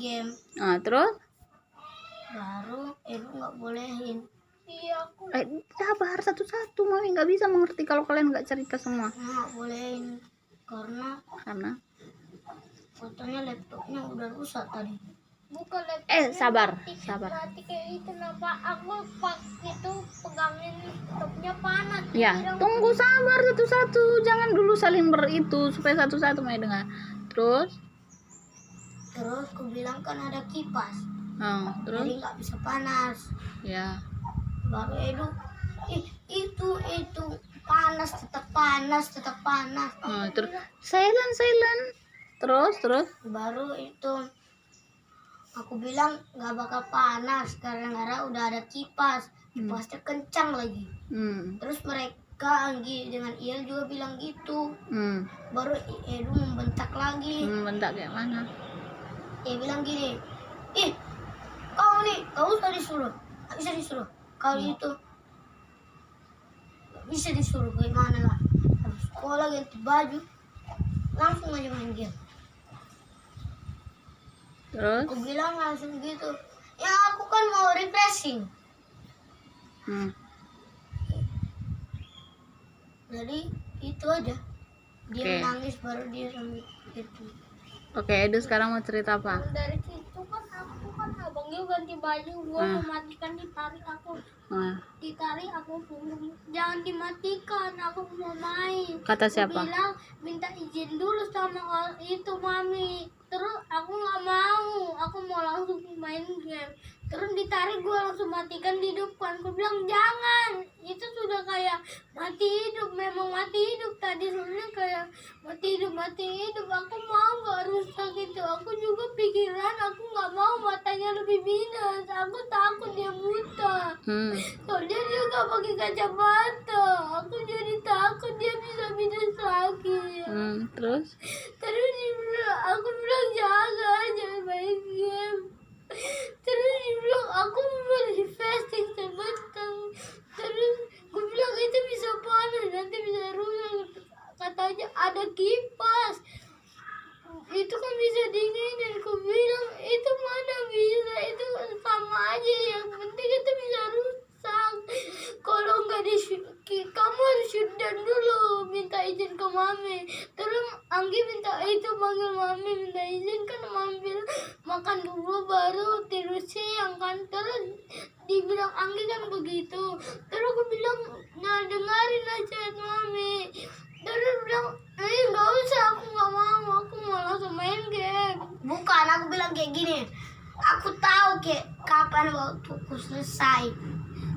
game. Nah, terus Baru Edu nggak bolehin. Iya aku sabar satu-satu, mami nggak bisa mengerti kalau kalian nggak cerita semua. nggak bolehin karena fotonya laptopnya udah rusak tadi. Bukan laptopnya sabar mati kayak itu. Kenapa aku itu pegangin laptopnya panas. ya. Tunggu, sabar satu-satu, jangan dulu saling beritu supaya satu-satu mau dengar. Terus aku bilang kan ada kipas, terus jadi nggak bisa panas. ya. Baru Edu itu panas, tetap panas. Terus silent. Terus Baru itu aku bilang nggak bakal panas gara-gara udah ada kipasnya kencang lagi. Terus mereka Anggi dengan Iel juga bilang gitu. Baru Edu membentak lagi. Membentak kayak mana? Dia bilang gini, kau nih, kau usah disuruh, nggak bisa disuruh. Kau itu nggak bisa disuruh, gimana lah. Habis sekolah ganti baju, langsung aja main game. Terus Aku bilang langsung gitu, ya aku kan mau refreshing. Jadi itu aja. Dia menangis baru dia sambil gitu. Oke, Edu sekarang mau cerita apa? Dari situ kan aku abangnya ganti baju, gua mematikan, ditarik aku. Ditarik aku suruh jangan dimatikan, aku mau main. Kata siapa? Bilang minta izin dulu sama itu mami. Terus aku nggak mau, aku mau langsung main game. Terus ditarik, gue langsung matikan di depan. Gue bilang jangan, itu sudah kayak mati hidup, memang mati hidup tadi. Soalnya kayak mati hidup. Aku mau nggak rusak itu. Aku juga pikiran, aku nggak mau matanya lebih minus. Aku takut dia buta. Soalnya dia nggak pakai kacamata. Aku jadi takut dia bisa minus lagi. Terus Aku bilang jangan main game. Terus dia bilang aku mau refreshing sebentar. Terus gue bilang itu bisa panas, nanti bisa rusak. Katanya ada kipas, itu kan bisa dinginin. Aku bilang itu mana bisa, itu sama aja, yang penting itu bisa rusak. Kalau nggak kamu harus shutdown dulu, minta izin ke mami. Terus Anggi minta itu, panggil mami minta izin, kan mami bilang makan dulu baru tidur siang kan. Terus dibilang Anggi kan begitu. Terus aku bilang nah dengerin aja mami. Terus bilang nggak usah, aku nggak mau, aku mau langsung main game. Bukan, aku bilang kayak gini, aku tahu kayak kapan waktuku selesai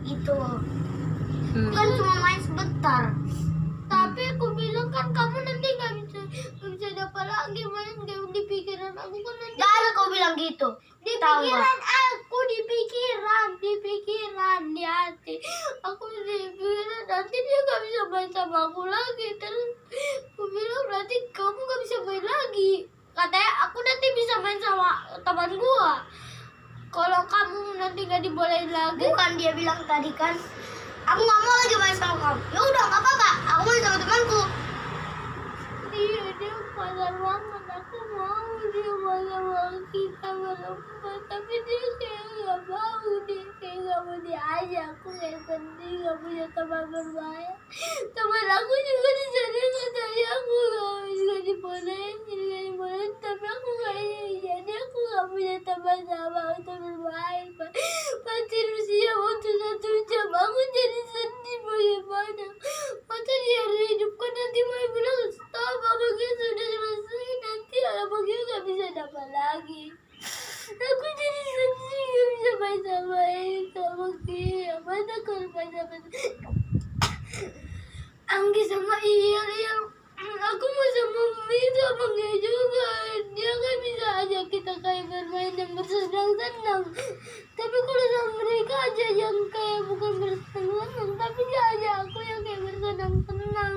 itu. Kan cuma main sebentar. Tapi aku bilang kan kamu nanti nggak bisa dapat lagi main game. Di pikiran aku kan nanti. Gak ada kau bilang gitu. Di pikiran aku, di pikiran di hati. Aku di pikiran nanti dia nggak bisa main sama aku lagi. Terus aku bilang berarti kamu nggak bisa main lagi. Katanya aku nanti bisa main sama teman gua. Kalau kamu nanti nggak dibolehin lagi. Bukan, dia bilang tadi kan, aku nggak mau lagi main sama kamu. Ya udah nggak apa-apa, aku main sama temanku. Dia pasar banget, aku mau dia pasar banget kita berempat. Tapi dia kayak nggak mau, dia kayak nggak mau diajak. Aku kayak sedih nggak punya teman bermain. Teman aku juga di sana katanya aku nggak dibolehin. Tapi aku kayaknya jadi aku nggak punya teman sama untuk bermain. Pasti Rusia waktu 1 jam, aku jadi sedih bagaimana. Masa dia hidupkan nanti mau bilang stop, abangnya sudah selesai, nanti abangnya nggak bisa dapat lagi. Aku jadi sedih nggak bisa main sama dia. Mana kalau main sama Anggi sama Iel. Aku mau sama itu abangnya juga. Dia kan bisa aja kita kayak bermain dan bersenang-senang. Tapi kalau sama mereka aja yang kayak bukan bersenang-senang, tapi dia aja aku yang kayak bersenang-senang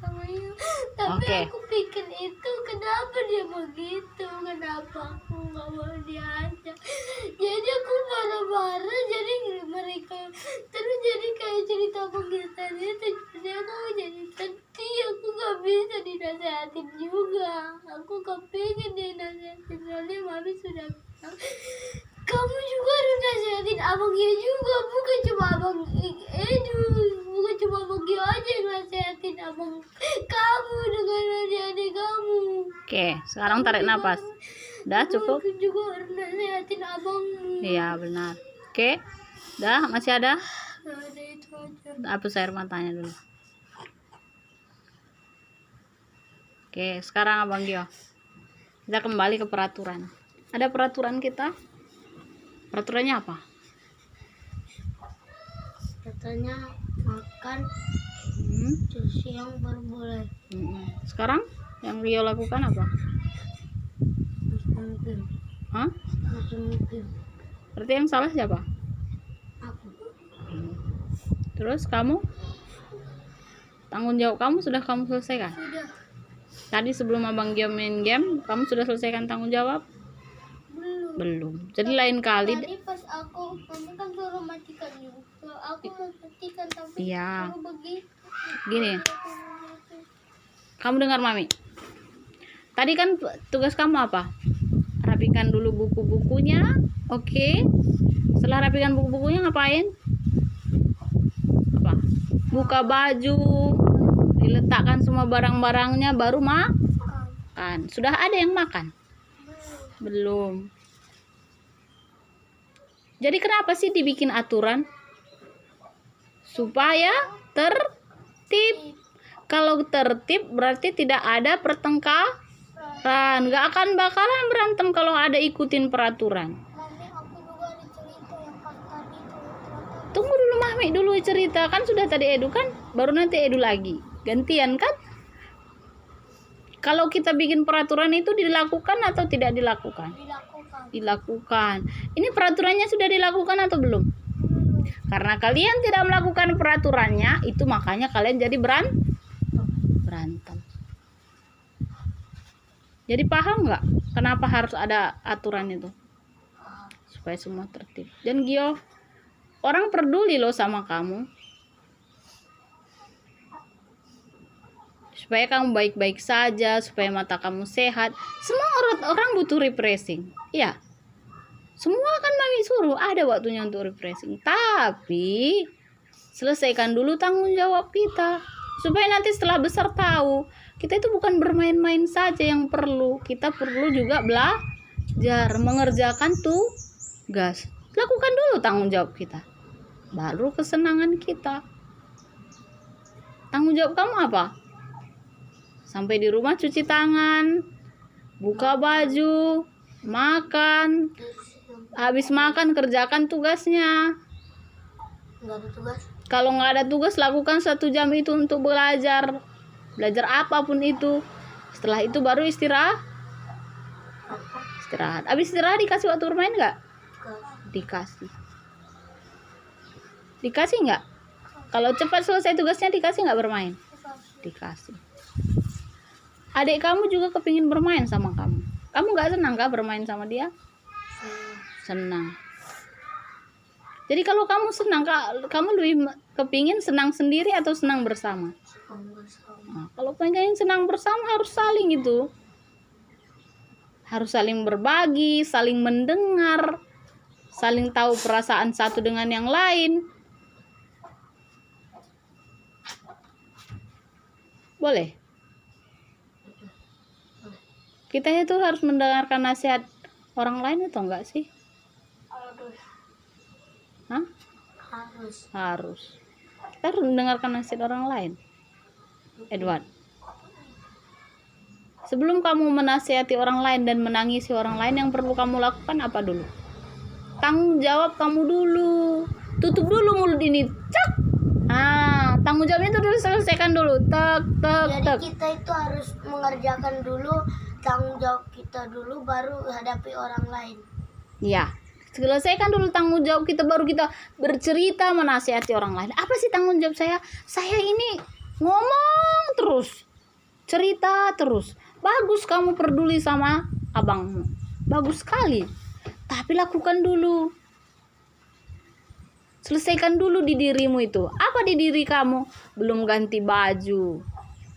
sama dia. Tapi aku pikir itu kenapa dia begitu, kenapa aku nggak mau diajak. Jadi aku marah-marah, jadi mereka terus jadi kayak cerita pengintan itu, jadi aku jadi sedih, aku nggak bisa dinasehatin juga, aku kepingin dinasehatin soalnya mami sudah bilang kamu juga harus nasihatin abang Gio juga, bukan cuma abang Edu, bukan cuma abang Gio aja yang nasihatin abang kamu dengan adik-adik kamu. Oke, sekarang tarik napas. Udah cukup? Aku juga harus nasihatin abangmu. Iya benar. Oke, udah masih ada? Nggak ada, itu aja. Hapus air matanya dulu. Oke, sekarang Abang Gio, kita kembali ke peraturan. Ada peraturan kita? Peraturannya apa? Katanya makan siang baru boleh. Sekarang yang Gio lakukan apa? Masih mungkin. Hah? Masih mungkin. Berarti yang salah siapa? Aku. Terus kamu? Tanggung jawab kamu sudah kamu selesaikan? Sudah. Tadi sebelum Abang Gio main game, kamu sudah selesaikan tanggung jawab? Belum. Jadi lain kali. Tadi pas aku, mami kan suruh matikan juga. Aku mau matikan tapi Iya. suruh begitu. Gini, kamu dengar Mami. Tadi kan tugas kamu apa? Rapikan dulu buku-bukunya. Oke. Setelah rapikan buku-bukunya ngapain? Apa? Buka baju, diletakkan semua barang-barangnya, baru makan. Sudah ada yang makan? Belum. Jadi kenapa sih dibikin aturan? Supaya tertib. Kalau tertib berarti tidak ada pertengkaran. Gak akan bakalan berantem kalau ada ikutin peraturan. Mami, aku juga ada cerita yang pas tadi tuh. Tunggu dulu Mami dulu cerita. Kan sudah tadi Edu kan, baru nanti Edu lagi. Gantian kan? Kalau kita bikin peraturan itu dilakukan atau tidak dilakukan? Dilakukan. Ini peraturannya sudah dilakukan atau belum? Karena kalian tidak melakukan peraturannya, itu makanya kalian jadi berantem. Jadi paham nggak kenapa harus ada aturan itu? Supaya semua tertib. Dan Gio, orang peduli loh sama kamu. Supaya kamu baik-baik saja, supaya mata kamu sehat. Semua orang butuh refreshing. Iya. Semua kan Mami suruh ada waktunya untuk refreshing. Tapi selesaikan dulu tanggung jawab kita. Supaya nanti setelah besar tahu, kita itu bukan bermain-main saja yang perlu. Kita perlu juga belajar, mengerjakan tugas. Lakukan dulu tanggung jawab kita. Baru kesenangan kita. Tanggung jawab kamu apa? Sampai di rumah cuci tangan, buka baju, makan. Habis makan kerjakan tugasnya. Nggak ada tugas. Kalau nggak ada tugas, lakukan 1 jam itu untuk belajar. Belajar apapun itu. Setelah itu baru istirahat. Habis istirahat dikasih waktu bermain nggak? Dikasih. Dikasih nggak? Kalau cepat selesai tugasnya dikasih nggak bermain? Dikasih. Adik kamu juga kepingin bermain sama kamu. Kamu nggak senang kah bermain sama dia? Senang. Jadi kalau kamu senang, kamu lebih kepingin senang sendiri atau senang bersama? Nah, kalau pengen senang bersama harus saling gitu. Harus saling berbagi, saling mendengar, saling tahu perasaan satu dengan yang lain. Boleh? Kita itu harus mendengarkan nasihat orang lain atau enggak sih? Hah? Harus. Kita harus mendengarkan nasihat orang lain. Edward, sebelum kamu menasihati orang lain dan menangisi orang lain, yang perlu kamu lakukan apa dulu? Tanggung jawab kamu dulu. Tutup dulu mulut ini. Cak. Tanggung jawabnya itu dulu, selesaikan dulu. Jadi kita itu harus mengerjakan dulu tanggung jawab kita dulu, baru hadapi orang lain. Ya. Selesaikan dulu tanggung jawab kita, baru kita bercerita menasihati orang lain. Apa sih tanggung jawab saya? Saya ini ngomong terus, cerita terus. Bagus kamu peduli sama abangmu. Bagus sekali. Tapi lakukan dulu. Selesaikan dulu di dirimu itu. Apa di diri kamu? Belum ganti baju,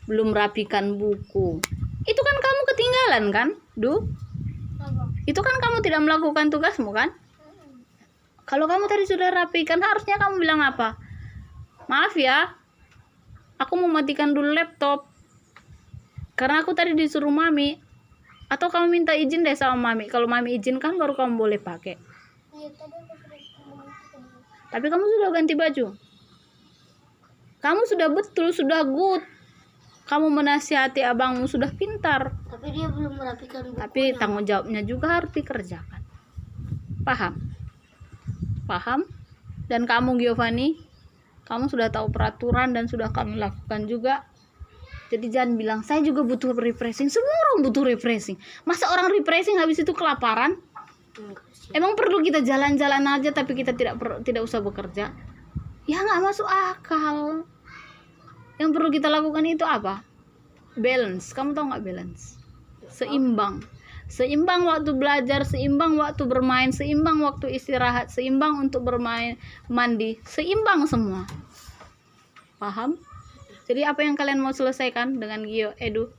belum rapikan buku. Itu kan kamu ketinggalan kan? Itu kan kamu tidak melakukan tugasmu kan? Kalau kamu tadi sudah rapikan, harusnya kamu bilang apa? Maaf ya, aku mau matikan dulu laptop. Karena aku tadi disuruh mami. Atau kamu minta izin deh sama mami. Kalau mami izinkan baru kamu boleh pakai. Iya, tadi aku sudah ngomong itu tadi. Tapi kamu sudah ganti baju. Kamu sudah betul, sudah good. Kamu menasihati abangmu sudah pintar. Tapi dia belum merapikan bukunya. Tapi tanggung jawabnya juga harus dikerjakan. Paham? Paham? Dan kamu Giovanni, kamu sudah tahu peraturan dan sudah kamu lakukan juga. Jadi jangan bilang saya juga butuh refreshing. Semua orang butuh refreshing. Masa orang refreshing habis itu kelaparan? Emang perlu kita jalan-jalan aja tapi kita tidak usah bekerja? Ya nggak masuk akal. Yang perlu kita lakukan itu apa? Balance. Kamu tahu nggak balance? Seimbang. Seimbang waktu belajar, seimbang waktu bermain, seimbang waktu istirahat, seimbang untuk bermain, mandi, seimbang semua. Paham? Jadi apa yang kalian mau selesaikan dengan Gio, Edu?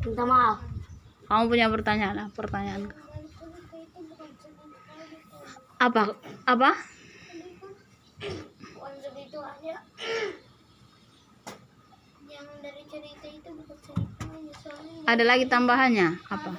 Minta maaf. Kamu punya pertanyaan? Pertanyaan apa? Apa? Konsep itu hanya yang dari cerita itu bukan ceritanya, soalnya Ada lagi tambahannya? Apa?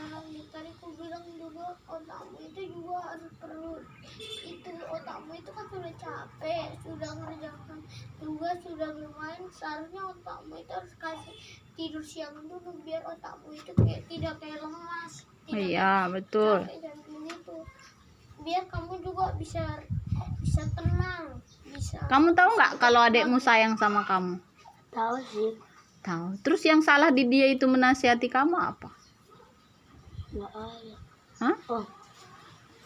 tadi aku bilang juga otakmu itu juga harus perlu itu. Otakmu itu kan sudah capek, sudah ngerjakan tugas, sudah bermain, seharusnya otakmu itu harus kasih tidur siang dulu biar otakmu itu tidak kayak lemas, tidak Iya, betul. capek dan begitu, biar kamu juga bisa tenang, bisa. Kamu tahu nggak kalau adekmu sayang sama kamu? Tahu sih. Tahu. Terus yang salah di dia itu menasihati kamu apa? Nggak ada. Hah? Oh,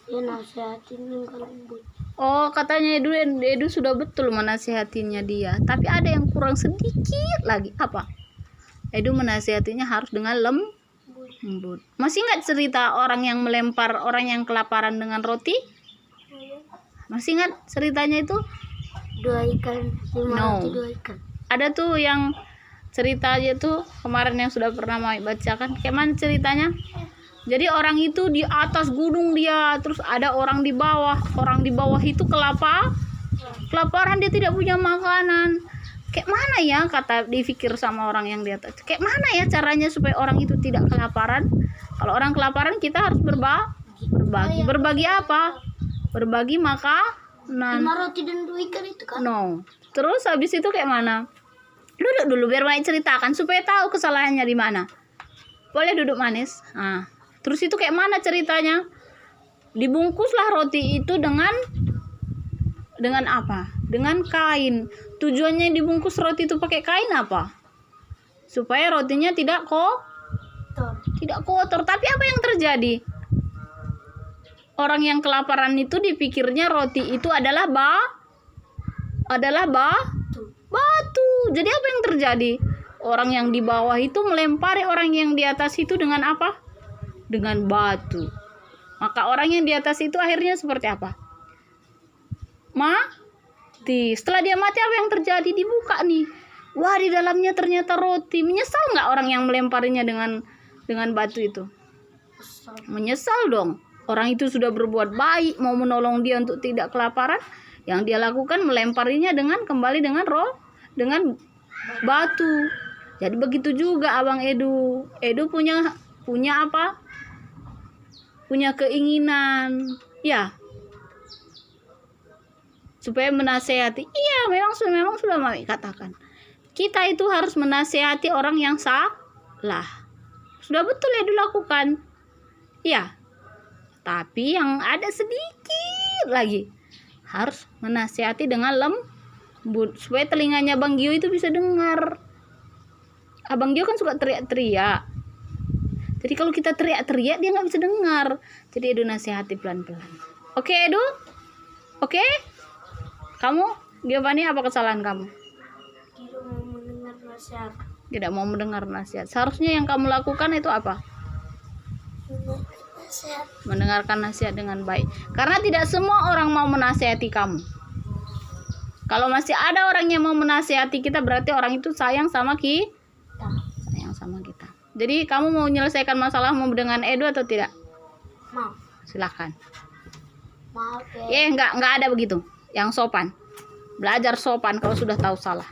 dia nasihatin dengan lembut. Oh, katanya Edu sudah betul menasihatinya dia. Tapi ada yang kurang sedikit lagi. Apa? Edu menasihatinya harus dengan lembut. Masih ingat cerita orang yang melempar orang yang kelaparan dengan roti? Masih ingat ceritanya itu? 2 ikan, 5 No. roti 2 ikan. Ada tuh yang ceritanya tuh kemarin yang sudah pernah Mami bacakan. Kayak mana ceritanya? Jadi orang itu di atas gunung dia, terus ada orang di bawah. Orang di bawah itu kelaparan, dia tidak punya makanan. Kayak mana ya, kata dipikir sama orang yang di atas. Kayak mana ya caranya supaya orang itu tidak kelaparan? Kalau orang kelaparan kita harus berbagi. Berbagi apa? Berbagi makanan. 5 roti dan 2 ikan itu kan? No. Terus habis itu kayak mana? Duduk dulu biar Mami ceritakan supaya tahu kesalahannya di mana. Boleh duduk manis? Nah. Terus itu kayak mana ceritanya? Dibungkuslah roti itu dengan apa? Dengan kain. Tujuannya dibungkus roti itu pakai kain apa? Supaya rotinya tidak kotor. Tapi apa yang terjadi? Orang yang kelaparan itu dipikirnya roti itu adalah batu. Jadi apa yang terjadi? Orang yang di bawah itu melempari orang yang di atas itu dengan apa? Dengan batu. Maka orang yang di atas itu akhirnya seperti apa? Mati. Setelah dia mati apa yang terjadi? Dibuka nih. Wah, di dalamnya ternyata roti. Menyesal nggak orang yang melemparinya dengan batu itu? Menyesal dong. Orang itu sudah berbuat baik, mau menolong dia untuk tidak kelaparan. Yang dia lakukan melemparinya kembali dengan batu. Jadi begitu juga Abang Edu. Edu punya apa? Punya keinginan, ya, supaya menasehati. Iya, memang sudah Mami katakan. Kita itu harus menasehati orang yang salah. Sudah betul ya dilakukan. Iya. Tapi yang ada sedikit lagi harus menasehati dengan lembut supaya telinganya Bang Gio itu bisa dengar. Abang Gio kan suka teriak-teriak. Jadi kalau kita teriak-teriak dia nggak bisa dengar. Jadi Edu nasihati pelan-pelan. Oke Edu? Oke? Kamu, Giovanni, apa kesalahan kamu? Tidak mau mendengar nasihat. Tidak mau mendengar nasihat. Seharusnya yang kamu lakukan itu apa? Sehat. Mendengarkan nasihat dengan baik. Karena tidak semua orang mau menasihati kamu. Kalau masih ada orang yang mau menasihati kita, berarti orang itu sayang sama kita. Sayang sama kita. Jadi kamu mau menyelesaikan masalahmu dengan Edo atau tidak? Mau. Silakan. Maaf ya. Enggak ada begitu. Yang sopan. Belajar sopan kalau sudah tahu salah.